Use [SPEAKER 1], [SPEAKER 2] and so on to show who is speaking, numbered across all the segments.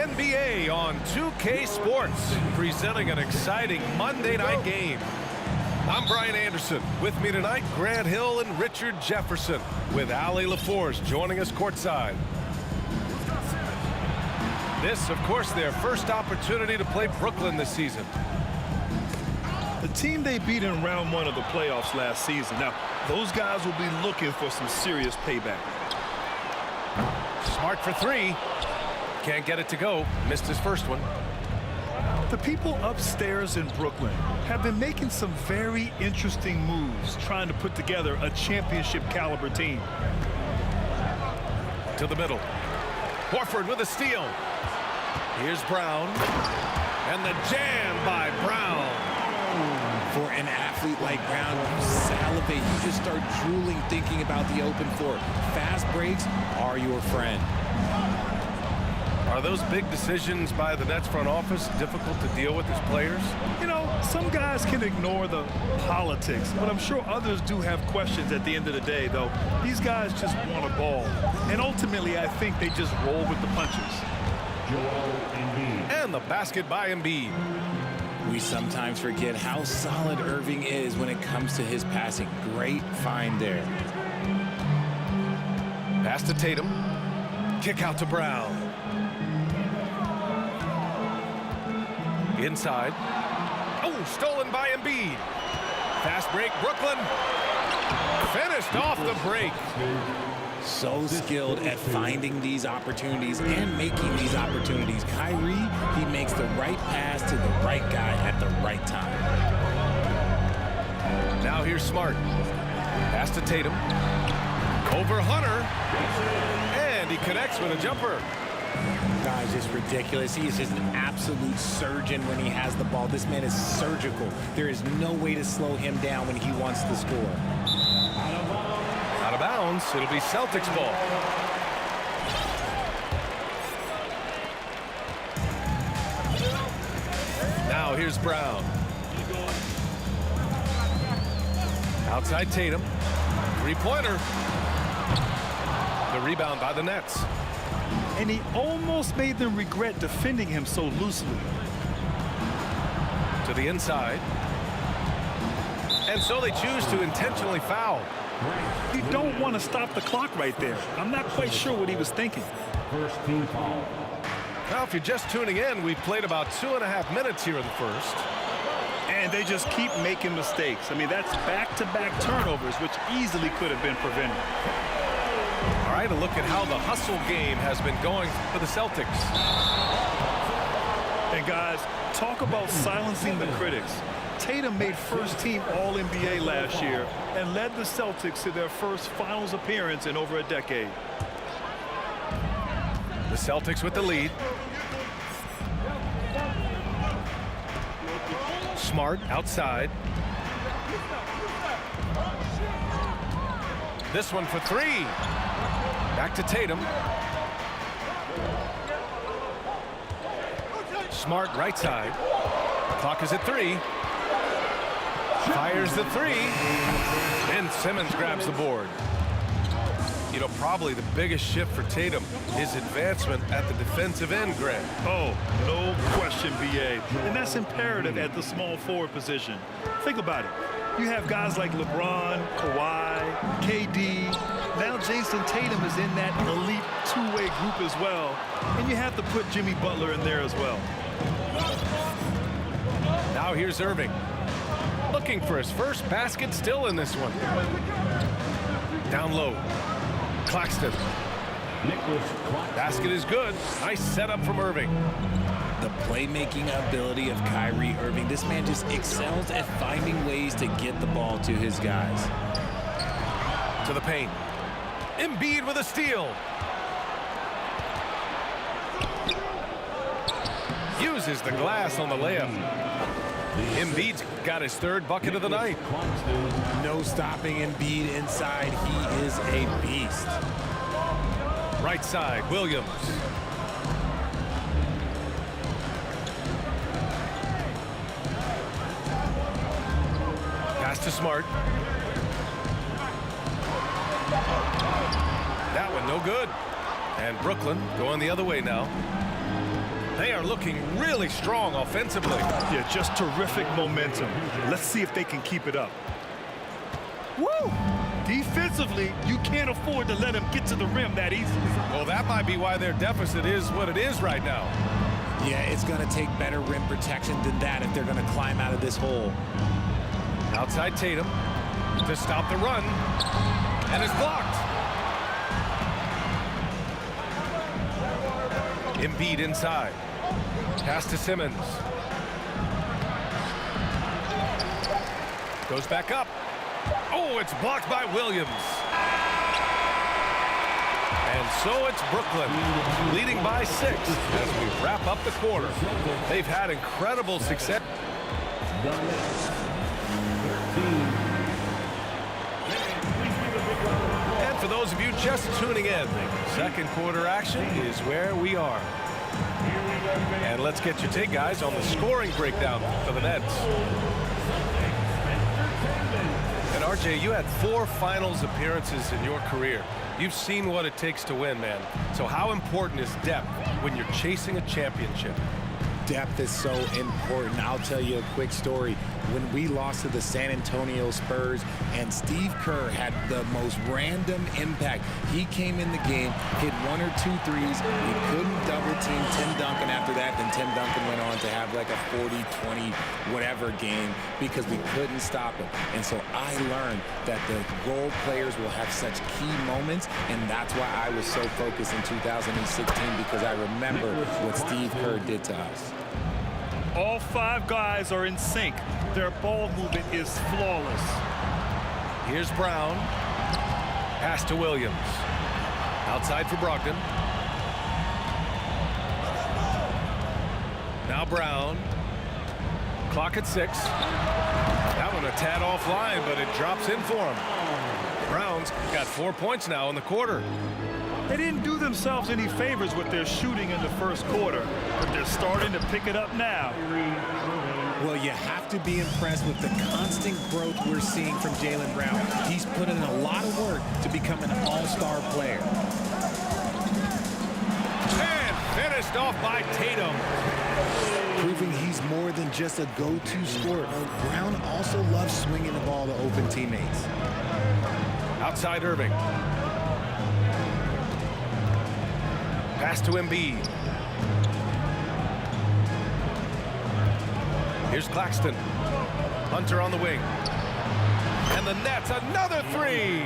[SPEAKER 1] NBA on 2K Sports, presenting an exciting Monday night game. I'm Brian Anderson. With me tonight, Grant Hill and Richard Jefferson, with Allie LaForce joining us courtside. This, of course, their first opportunity to play Brooklyn this season.
[SPEAKER 2] The team they beat in round one of the playoffs last season. Now, those guys will be looking for some serious payback.
[SPEAKER 1] Smart for three. Can't get it to go. Missed his first one.
[SPEAKER 2] The people upstairs in Brooklyn have been making some very interesting moves, trying to put together a championship caliber team.
[SPEAKER 1] To the middle. Horford with a steal. Here's Brown. And the jam by Brown.
[SPEAKER 3] For an athlete like Brown, you salivate. You just start drooling thinking about the open floor. Fast breaks are your friend.
[SPEAKER 1] Are those big decisions by the Nets front office difficult to deal with as players?
[SPEAKER 2] You know, some guys can ignore the politics, but I'm sure others do have questions at the end of the day, though. These guys just want a ball. And ultimately, I think they just roll with the punches.
[SPEAKER 1] And the basket by Embiid.
[SPEAKER 3] We sometimes forget how solid Irving is when it comes to his passing. Great find there.
[SPEAKER 1] Pass to Tatum. Kick out to Brown. Inside. Oh, stolen by Embiid. Fast break, Brooklyn. Finished off the break.
[SPEAKER 3] So skilled at finding these opportunities and making these opportunities. Kyrie, he makes the right pass to the right guy at the right time.
[SPEAKER 1] Now here's Smart. Pass to Tatum. Over Hunter. And he connects with a jumper.
[SPEAKER 3] Guy's just ridiculous. He is just an absolute surgeon when he has the ball. This man is surgical. There is no way to slow him down when he wants to score.
[SPEAKER 1] Out of bounds. It'll be Celtics ball. Now here's Brown. Outside Tatum. Three-pointer. The rebound by the Nets.
[SPEAKER 2] And he almost made them regret defending him so loosely.
[SPEAKER 1] To the inside. And so they choose to intentionally foul.
[SPEAKER 2] You don't want to stop the clock right there. I'm not quite sure what he was thinking.
[SPEAKER 4] First team foul.
[SPEAKER 1] Now, if you're just tuning in, we've played about 2.5 minutes here in the first.
[SPEAKER 2] And they just keep making mistakes. I mean, that's back-to-back turnovers, which easily could have been prevented.
[SPEAKER 1] All right, a look at how the hustle game has been going for the Celtics.
[SPEAKER 2] And guys, talk about silencing the critics. Tatum made first-team All-NBA last year and led the Celtics to their first finals appearance in over a decade.
[SPEAKER 1] The Celtics with the lead. Smart outside. This one for three. Back to Tatum. Smart right side. Clock is at 3. Fires the 3. And Simmons grabs the board. You know, probably the biggest shift for Tatum, his advancement at the defensive end, Grant.
[SPEAKER 2] Oh, no question, B.A. And that's imperative at the small forward position. Think about it. You have guys like LeBron, Kawhi, KD. Now Jason Tatum is in that elite two-way group as well. And you have to put Jimmy Butler in there as well.
[SPEAKER 1] Now here's Irving. Looking for his first basket, still in this one. Down low. Claxton. Basket is good. Nice setup from Irving.
[SPEAKER 3] The playmaking ability of Kyrie Irving. This man just excels at finding ways to get the ball to his guys.
[SPEAKER 1] To the paint. Embiid with a steal. Uses the glass on the layup. Embiid's got his third bucket of the night.
[SPEAKER 3] No stopping Embiid inside. He is a beast.
[SPEAKER 1] Right side, Williams. Pass to Smart. That one no good. And Brooklyn going the other way now. They are looking really strong offensively.
[SPEAKER 2] Yeah, just terrific momentum. Let's see if they can keep it up. Woo! Defensively, you can't afford to let them get to the rim that easily.
[SPEAKER 1] Well, that might be why their deficit is what it is right now.
[SPEAKER 3] Yeah, it's going to take better rim protection than that if they're going to climb out of this hole.
[SPEAKER 1] Outside Tatum to stop the run, and it's blocked. Embiid inside. Pass to Simmons. Goes back up. Oh, it's blocked by Williams. And so it's Brooklyn, leading by 6 as we wrap up the quarter. They've had incredible success. And for those of you just tuning in, second quarter action is where we are. And let's get your take, guys, on the scoring breakdown for the Nets. And RJ, you had 4 finals appearances in your career. You've seen what it takes to win, man. So how important is depth when you're chasing a championship?
[SPEAKER 3] Depth is so important. I'll tell you a quick story. When we lost to the San Antonio Spurs and Steve Kerr had the most random impact. He came in the game, hit 1 or 2 threes. We couldn't double team Tim Duncan after that. Then Tim Duncan went on to have like a 40-20 whatever game because we couldn't stop him. And so I learned that the role players will have such key moments, and that's why I was so focused in 2016 because I remember what Steve Kerr did to us.
[SPEAKER 2] All 5 guys are in sync. Their ball movement is flawless.
[SPEAKER 1] Here's Brown. Pass to Williams. Outside for Brogdon. Now Brown. Clock at 6. That one a tad offline, but it drops in for him. Brown's got 4 points now in the quarter.
[SPEAKER 2] They didn't do themselves any favors with their shooting in the first quarter, but they're starting to pick it up now.
[SPEAKER 3] Well, you have to be impressed with the constant growth we're seeing from Jaylen Brown. He's put in a lot of work to become an all-star player.
[SPEAKER 1] And finished off by Tatum.
[SPEAKER 3] Proving he's more than just a go-to scorer. Brown also loves swinging the ball to open teammates.
[SPEAKER 1] Outside Irving. Pass to Embiid. Here's Claxton. Hunter on the wing. And the Nets, another 3.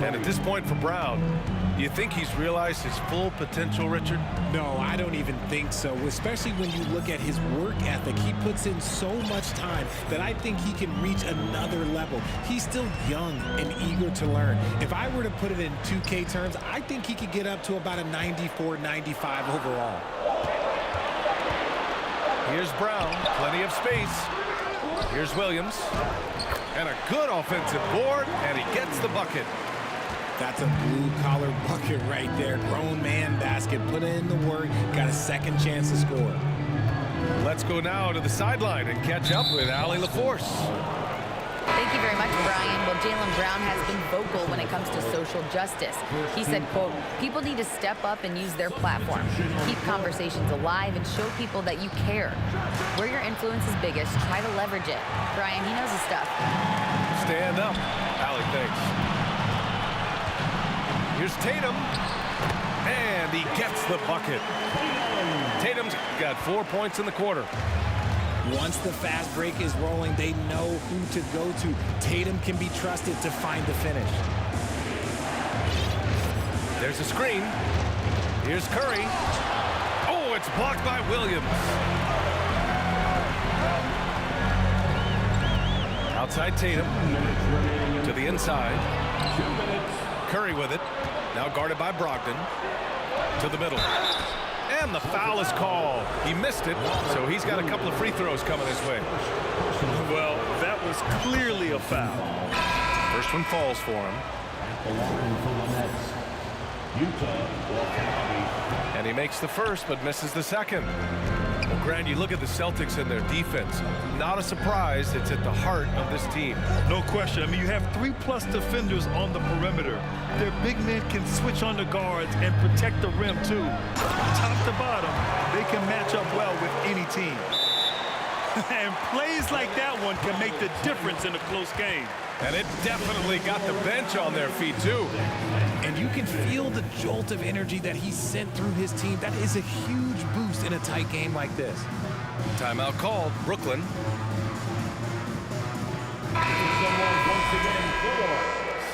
[SPEAKER 1] And at this point for Brown, do you think he's realized his full potential, Richard?
[SPEAKER 3] No, I don't even think so, especially when you look at his work ethic. He puts in so much time that I think he can reach another level. He's still young and eager to learn. If I were to put it in 2K terms, I think he could get up to about a 94, 95 overall.
[SPEAKER 1] Here's Brown, plenty of space. Here's Williams. And a good offensive board, and he gets the bucket.
[SPEAKER 3] That's a blue-collar bucket right there. Grown man basket. Put in the work. Got a second chance to score.
[SPEAKER 1] Let's go now to the sideline and catch up with Allie LaForce.
[SPEAKER 4] Thank you very much, Brian. Well, Jaylen Brown has been vocal when it comes to social justice. He said, quote, people need to step up and use their platform. Keep conversations alive and show people that you care. Where your influence is biggest, try to leverage it. Brian, he knows his stuff.
[SPEAKER 1] Stand up. Allie, thanks. Here's Tatum, and he gets the bucket. Tatum's got 4 points in the quarter.
[SPEAKER 3] Once the fast break is rolling, they know who to go to. Tatum can be trusted to find the finish.
[SPEAKER 1] There's a screen. Here's Curry. Oh, it's blocked by Williams. Outside Tatum to the inside. Curry with it. Now guarded by Brogdon. To the middle. And the foul is called. He missed it, so he's got a couple of free throws coming his way.
[SPEAKER 2] Well, that was clearly a foul.
[SPEAKER 1] First one falls for him. And he makes the first, but misses the second. Well, Grant, you look at the Celtics and their defense. Not a surprise. It's at the heart of this team.
[SPEAKER 2] No question. I mean, you have 3+ defenders on the perimeter. Their big men can switch on the guards and protect the rim, too. Top to bottom, they can match up well with any team. And plays like that one can make the difference in a close game.
[SPEAKER 1] And it definitely got the bench on their feet, too.
[SPEAKER 3] And you can feel the jolt of energy that he sent through his team. That is a huge boost in a tight game like this.
[SPEAKER 1] Timeout called, Brooklyn.
[SPEAKER 5] Once again for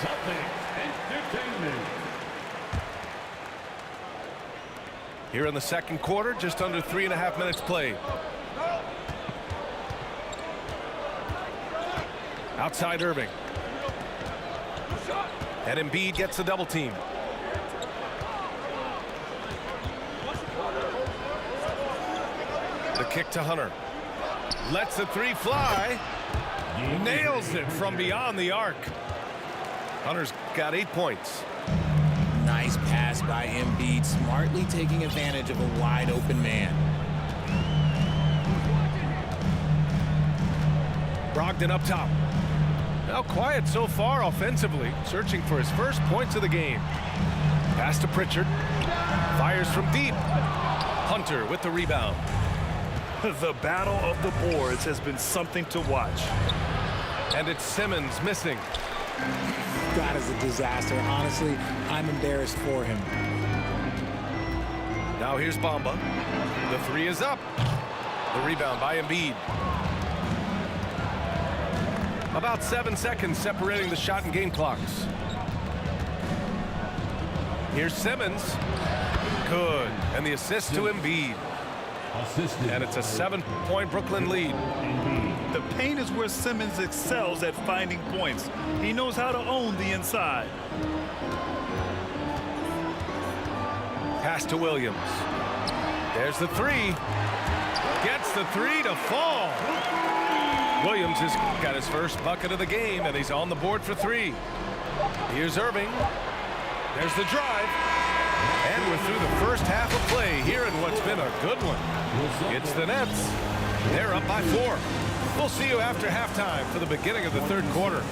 [SPEAKER 5] Celtics Entertainment.
[SPEAKER 1] Here in the second quarter, just under 3.5 minutes played. Outside Irving. And Embiid gets the double team. The kick to Hunter. Lets the three fly. Nails it from beyond the arc. Hunter's got 8 points.
[SPEAKER 3] Nice pass by Embiid, smartly taking advantage of a wide open man.
[SPEAKER 1] Brogdon up top. Now quiet so far offensively, searching for his first points of the game. Pass to Pritchard. Fires from deep. Hunter with the rebound.
[SPEAKER 2] The battle of the boards has been something to watch.
[SPEAKER 1] And it's Simmons missing.
[SPEAKER 3] That is a disaster. Honestly, I'm embarrassed for him.
[SPEAKER 1] Now here's Bamba. The three is up. The rebound by Embiid. About 7 seconds separating the shot and game clocks. Here's Simmons. Good. And the assist to Embiid. And it's a 7-point Brooklyn lead.
[SPEAKER 2] The paint is where Simmons excels at finding points. He knows how to own the inside.
[SPEAKER 1] Pass to Williams. There's the three. Gets the three to fall. Williams has got his first bucket of the game, and he's on the board for 3. Here's Irving. There's the drive. And we're through the first half of play here in what's been a good one. It's the Nets. They're up by 4. We'll see you after halftime for the beginning of the third quarter.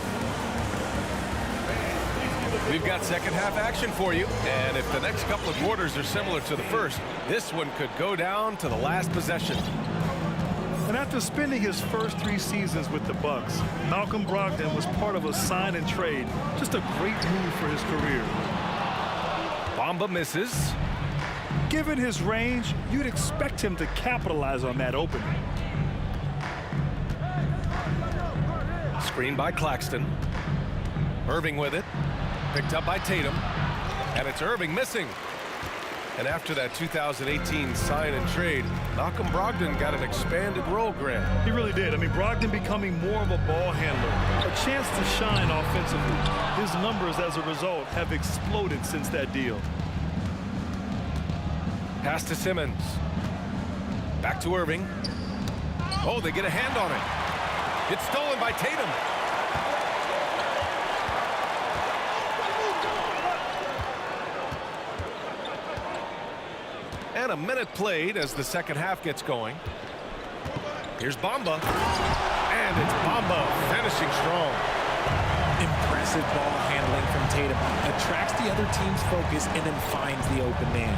[SPEAKER 1] We've got second half action for you, and if the next couple of quarters are similar to the first, this one could go down to the last possession.
[SPEAKER 2] And after spending his first 3 seasons with the Bucks, Malcolm Brogdon was part of a sign and trade. Just a great move for his career.
[SPEAKER 1] Bamba misses.
[SPEAKER 2] Given his range, you'd expect him to capitalize on that opening.
[SPEAKER 1] Screen by Claxton. Irving with it. Picked up by Tatum. And it's Irving missing. And after that 2018 sign and trade, Malcolm Brogdon got an expanded role, Grant.
[SPEAKER 2] He really did. I mean, Brogdon becoming more of a ball handler, a chance to shine offensively. His numbers as a result have exploded since that deal.
[SPEAKER 1] Pass to Simmons. Back to Irving. Oh, they get a hand on it. It's stolen by Tatum. And a minute played as the second half gets going. Here's Bamba. And it's Bamba finishing strong.
[SPEAKER 3] Impressive ball handling from Tatum. Attracts the other team's focus and then finds the open man.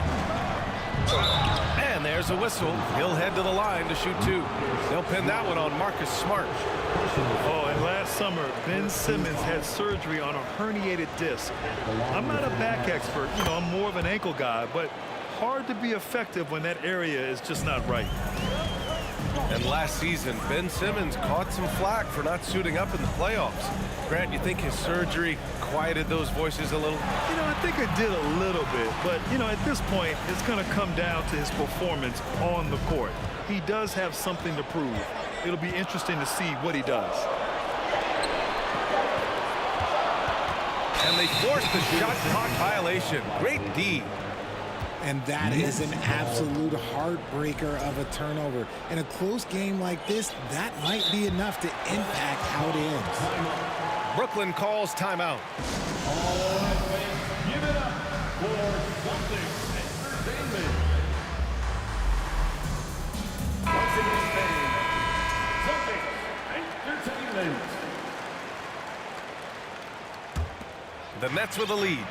[SPEAKER 1] And there's a whistle. He'll head to the line to shoot 2. They'll pin that one on Marcus Smart.
[SPEAKER 2] Oh, and last summer, Ben Simmons had surgery on a herniated disc. I'm not a back expert. You know, I'm more of an ankle guy, but hard to be effective when that area is just not right.
[SPEAKER 1] And last season, Ben Simmons caught some flack for not suiting up in the playoffs. Grant, you think his surgery quieted those voices a little?
[SPEAKER 2] You know, I think it did a little bit, but, you know, at this point, it's going to come down to his performance on the court. He does have something to prove. It'll be interesting to see what he does.
[SPEAKER 1] And they forced the shot clock violation. Great D.
[SPEAKER 3] And that is an absolute heartbreaker of a turnover. In a close game like this, that might be enough to impact how it ends.
[SPEAKER 1] Brooklyn calls timeout.
[SPEAKER 5] All right, fans, give it up for Celtics Entertainment. again, fans. Celtics Entertainment.
[SPEAKER 1] The Nets with a lead.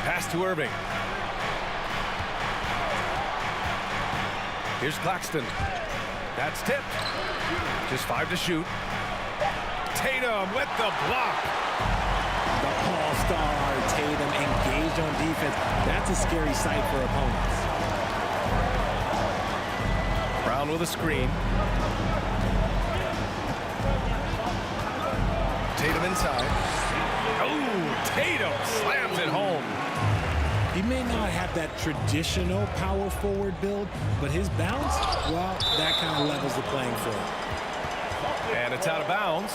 [SPEAKER 1] Pass to Irving. Here's Claxton. That's tipped. Just 5 to shoot. Tatum with the block.
[SPEAKER 3] The all-star Tatum engaged on defense. That's a scary sight for opponents.
[SPEAKER 1] Brown with a screen. Tatum inside. Oh, Tatum slams it home.
[SPEAKER 3] He may not have that traditional power forward build, but his bounce, well, that kind of levels the playing field.
[SPEAKER 1] And it's out of bounds.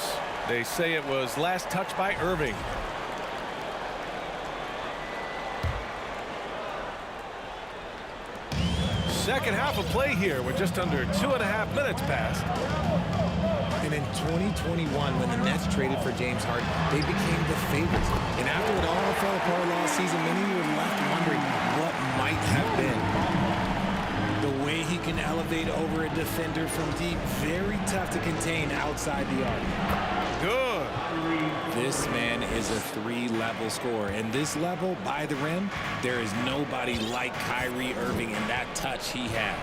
[SPEAKER 1] They say it was last touched by Irving. Second half of play here with just under 2.5 minutes passed.
[SPEAKER 3] And in 2021, when the Nets traded for James Harden, they became the favorites. And after it all fell apart last season, many were left wondering what might have been. The way he can elevate over a defender from deep, very tough to contain outside the arc.
[SPEAKER 1] Good.
[SPEAKER 3] This man is a 3-level scorer. And this level, by the rim, there is nobody like Kyrie Irving in that touch he has.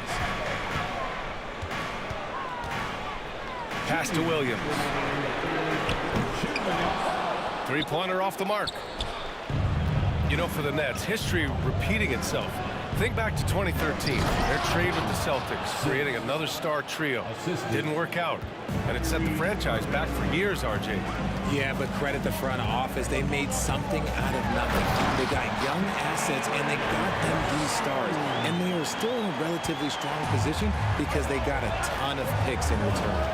[SPEAKER 1] Pass to Williams. Three-pointer off the mark. You know, for the Nets, history repeating itself. Think back to 2013, their trade with the Celtics, creating another star trio. Didn't work out, and it set the franchise back for years, RJ.
[SPEAKER 3] Yeah, but credit the front office. They made something out of nothing. They got young assets, and they got them these stars. And they are still in a relatively strong position because they got a ton of picks in return.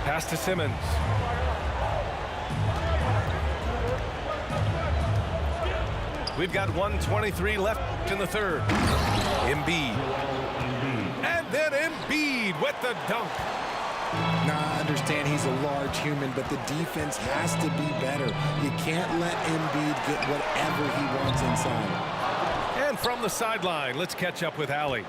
[SPEAKER 1] Pass to Simmons. We've got 1:23 left in the third. Embiid. And then Embiid with the dunk.
[SPEAKER 3] Now, I understand he's a large human, but the defense has to be better. You can't let Embiid get whatever he wants inside.
[SPEAKER 1] And from the sideline, let's catch up with Allie.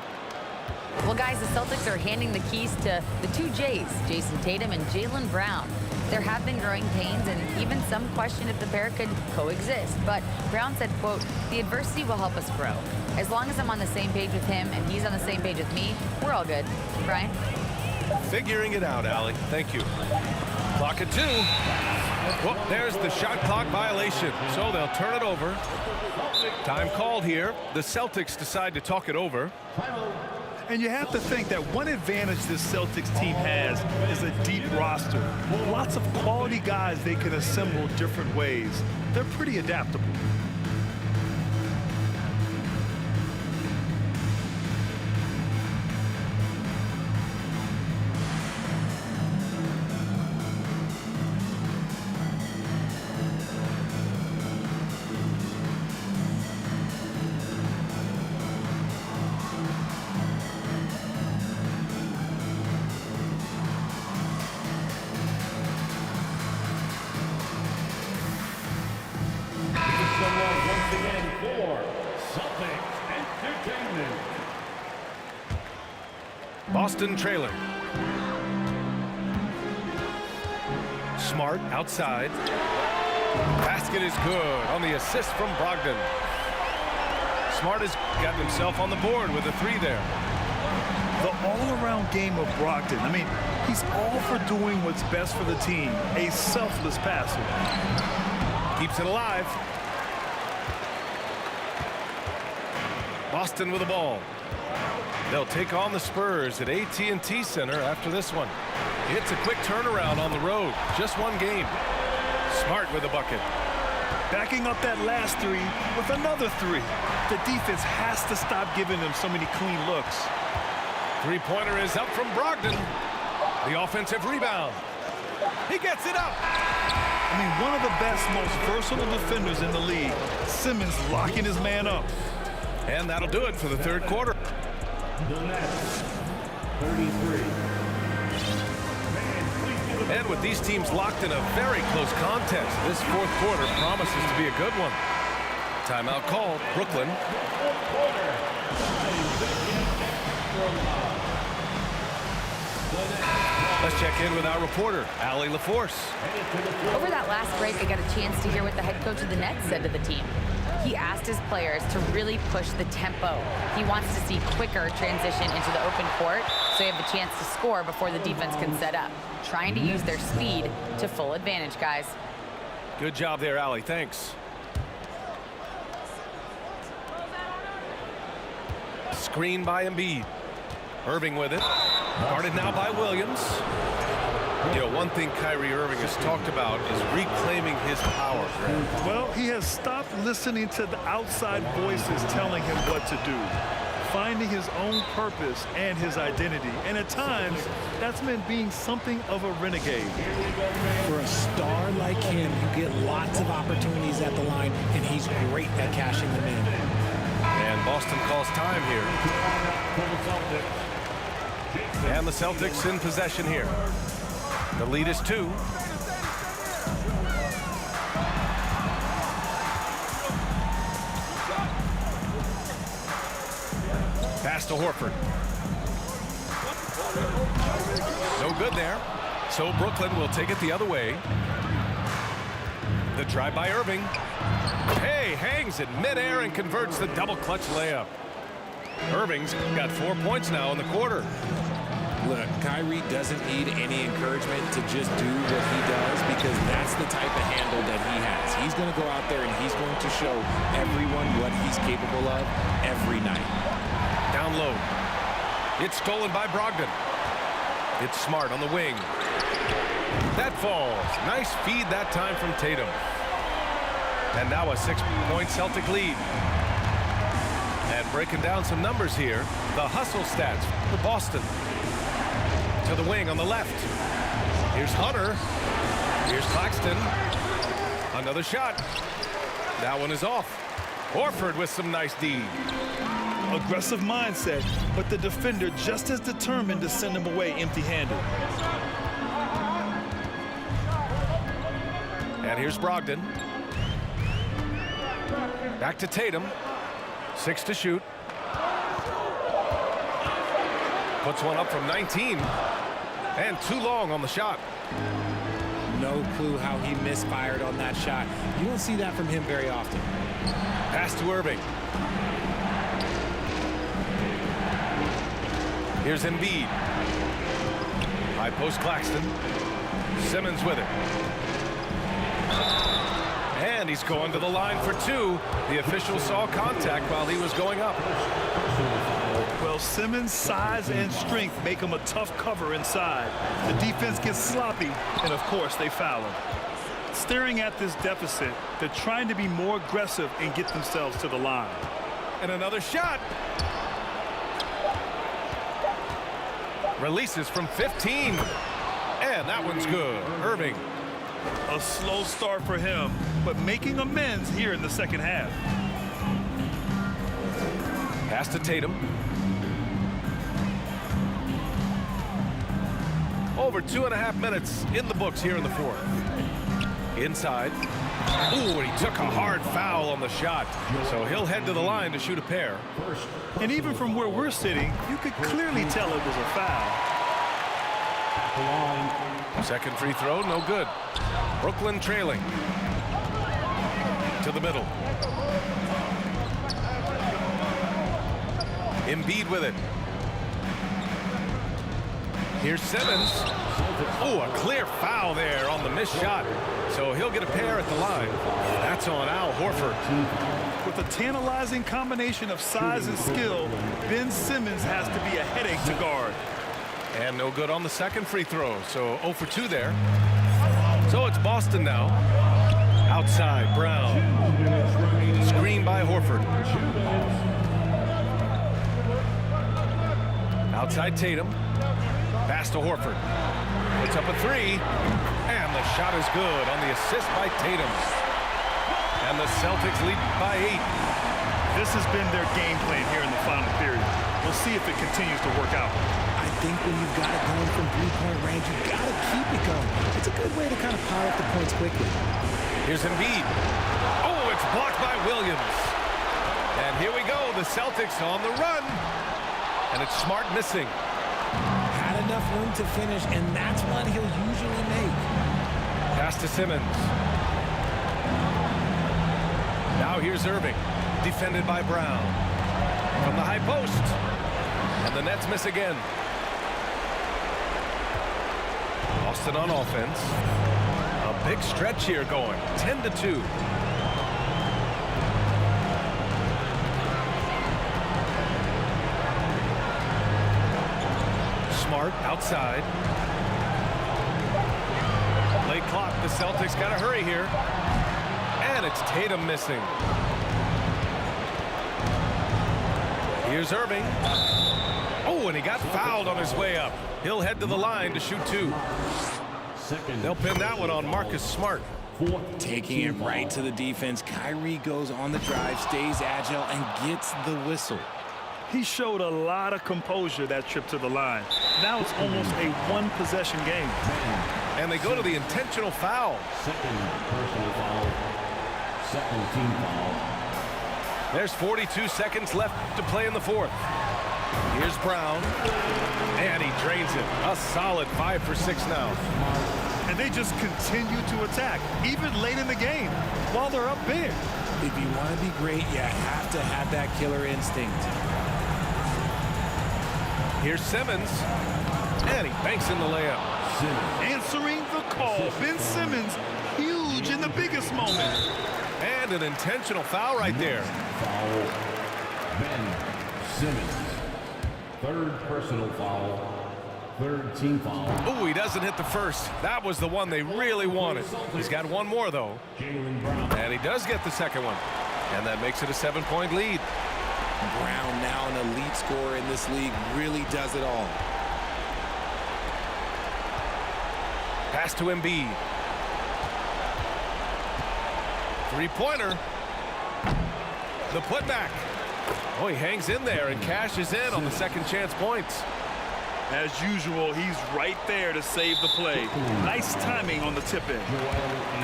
[SPEAKER 4] Well, guys, the Celtics are handing the keys to the 2 J's, Jason Tatum and Jaylen Brown. There have been growing pains, and even some question if the pair could coexist. But Brown said, quote, "The adversity will help us grow. As long as I'm on the same page with him and he's on the same page with me, we're all good." Brian?
[SPEAKER 1] Figuring it out, Allie. Thank you. Clock at 2. Well, there's the shot clock violation, so they'll turn it over. Time called here. The Celtics decide to talk it over.
[SPEAKER 2] And you have to think that one advantage this Celtics team has is a deep roster. Lots of quality guys they can assemble different ways. They're pretty adaptable.
[SPEAKER 5] Once again for Celtics Entertainment.
[SPEAKER 1] Boston trailing. Smart outside. Basket is good on the assist from Brogdon. Smart has gotten himself on the board with a 3 there.
[SPEAKER 2] The all-around game of Brogdon. I mean, he's all for doing what's best for the team. A selfless passer.
[SPEAKER 1] Keeps it alive. Boston with the ball. They'll take on the Spurs at AT&T Center after this one. It's a quick turnaround on the road. Just one game. Smart with a bucket.
[SPEAKER 2] Backing up that last 3 with another 3. The defense has to stop giving them so many clean looks.
[SPEAKER 1] Three-pointer is up from Brogdon. The offensive rebound. He gets it up.
[SPEAKER 2] I mean, one of the best, most versatile defenders in the league. Simmons locking his man up.
[SPEAKER 1] And that'll do it for the third quarter.
[SPEAKER 5] The Nets, 33. Fans, please give
[SPEAKER 1] And with these teams locked in a very close contest, this fourth quarter promises to be a good one. Timeout called, Brooklyn. Let's check in with our reporter, Allie LaForce.
[SPEAKER 4] Over that last break, I got a chance to hear what the head coach of the Nets said to the team. He asked his players to really push the tempo. He wants to see quicker transition into the open court so they have a chance to score before the defense can set up. Trying to use their speed to full advantage, guys.
[SPEAKER 1] Good job there, Allie. Thanks. Screen by Embiid. Irving with it. Guarded now by Williams. You know, one thing Kyrie Irving has talked about is reclaiming his power.
[SPEAKER 2] Well, he has stopped listening to the outside voices telling him what to do, finding his own purpose and his identity. And at times, that's meant being something of a renegade.
[SPEAKER 3] For a star like him, you get lots of opportunities at the line, and he's great at cashing them in.
[SPEAKER 1] And Boston calls time here. And the Celtics in possession here. The lead is 2. Pass to Horford. No good there. So Brooklyn will take it the other way. The drive by Irving. Hey, hangs in midair and converts the double clutch layup. Irving's got 4 points now in the quarter.
[SPEAKER 3] Look, Kyrie doesn't need any encouragement to just do what he does, because that's the type of handle that he has. He's going to go out there and he's going to show everyone what he's capable of every night.
[SPEAKER 1] Down low. It's stolen by Brogdon. It's Smart on the wing. That falls. Nice feed that time from Tatum. And now a 6-point Celtic lead. And breaking down some numbers here, the hustle stats for Boston. To the wing on the left. Here's Hunter. Here's Claxton. Another shot. That one is off. Horford with some nice D.
[SPEAKER 2] Aggressive mindset, but the defender just as determined to send him away empty-handed.
[SPEAKER 1] And here's Brogdon. Back to Tatum. 6 to shoot. Puts one up from 19. And too long on the shot.
[SPEAKER 3] No clue how he misfired on that shot. You don't see that from him very often.
[SPEAKER 1] Pass to Irving. Here's Embiid. High post Claxton. Simmons with it. And he's going to the line for 2. The official saw contact while he was going up.
[SPEAKER 2] Well, Simmons' size and strength make him a tough cover inside. The defense gets sloppy, and of course they foul him. Staring at this deficit, they're trying to be more aggressive and get themselves to the line.
[SPEAKER 1] And another shot. Releases from 15. And that one's good. Irving.
[SPEAKER 2] A slow start for him, but making amends here in the second half.
[SPEAKER 1] Pass to Tatum. Over 2.5 minutes in the books here in the fourth. Inside. Ooh, and he took a hard foul on the shot. So he'll head to the line to shoot a pair.
[SPEAKER 2] And even from where we're sitting, you could clearly tell it was a foul.
[SPEAKER 1] Second free throw, no good. Brooklyn trailing. To the middle. Embiid with it. Here's Simmons. Oh, a clear foul there on the missed shot. So he'll get a pair at the line. That's on Al Horford.
[SPEAKER 2] With a tantalizing combination of size and skill, Ben Simmons has to be a headache to guard.
[SPEAKER 1] And no good on the second free throw. So 0 for 2 there. So it's Boston now. Outside, Brown. Screen by Horford. Outside Tatum. Pass to Horford. Puts up a 3. And the shot is good on the assist by Tatum. And the Celtics lead by 8.
[SPEAKER 2] This has been their game plan here in the final period. We'll see if it continues to work out.
[SPEAKER 3] I think when you've got it going from three-point range, you've got to keep it going. It's a good way to kind of pile up the points quickly.
[SPEAKER 1] Here's Embiid. Oh, it's blocked by Williams. And here we go, the Celtics on the run. And it's Smart missing.
[SPEAKER 3] Had enough room to finish, and that's what he'll usually make.
[SPEAKER 1] Pass to Simmons. Now here's Irving, defended by Brown. From the high post. And the Nets miss again. Austin on offense. A big stretch here going, 10-2. Smart outside. Late clock, the Celtics got to hurry here. And it's Tatum missing. Here's Irving. Oh, and he got fouled on his way up. He'll head to the line to shoot two. They'll pin that one on Marcus Smart.
[SPEAKER 3] Taking it right to the defense. Kyrie goes on the drive, stays agile, and gets the whistle.
[SPEAKER 2] He showed a lot of composure that trip to the line. Now it's almost a one-possession game.
[SPEAKER 1] And they go to the intentional foul.
[SPEAKER 5] Second personal foul. Second team foul.
[SPEAKER 1] There's 42 seconds left to play in the fourth. Here's Brown. And he drains it. A solid 5 for 6 now.
[SPEAKER 2] And they just continue to attack, even late in the game, while they're up big.
[SPEAKER 3] If you want to be great, you have to have that killer instinct.
[SPEAKER 1] Here's Simmons. And he banks in the layup.
[SPEAKER 2] Answering the call, Ben Simmons, huge in the biggest moment.
[SPEAKER 1] And an intentional foul right there.
[SPEAKER 5] Foul. Ben Simmons. Third personal foul. Third team foul.
[SPEAKER 1] Oh, he doesn't hit the first. That was the one they really wanted. He's got one more, though. And he does get the second one. And that makes it a 7-point lead.
[SPEAKER 3] Brown, now an elite scorer in this league, really does it all.
[SPEAKER 1] Pass to Embiid. Three-pointer. The putback. Oh, he hangs in there and cashes in on the second chance points.
[SPEAKER 2] As usual, he's right there to save the play. Nice timing on the tip-in.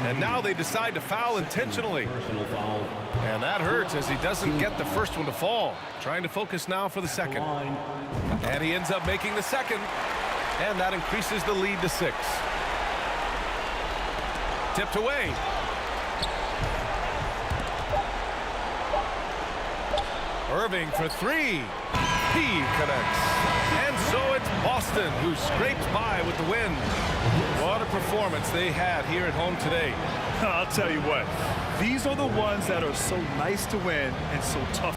[SPEAKER 1] And now they decide to foul intentionally. And that hurts as he doesn't get the first one to fall. Trying to focus now for the second. And he ends up making the second. And that increases the lead to 6. Tipped away. Irving for 3. He connects. And so it's Boston who scrapes by with the win. What a performance they had here at home today.
[SPEAKER 2] I'll tell you what, these are the ones that are so nice to win and so tough.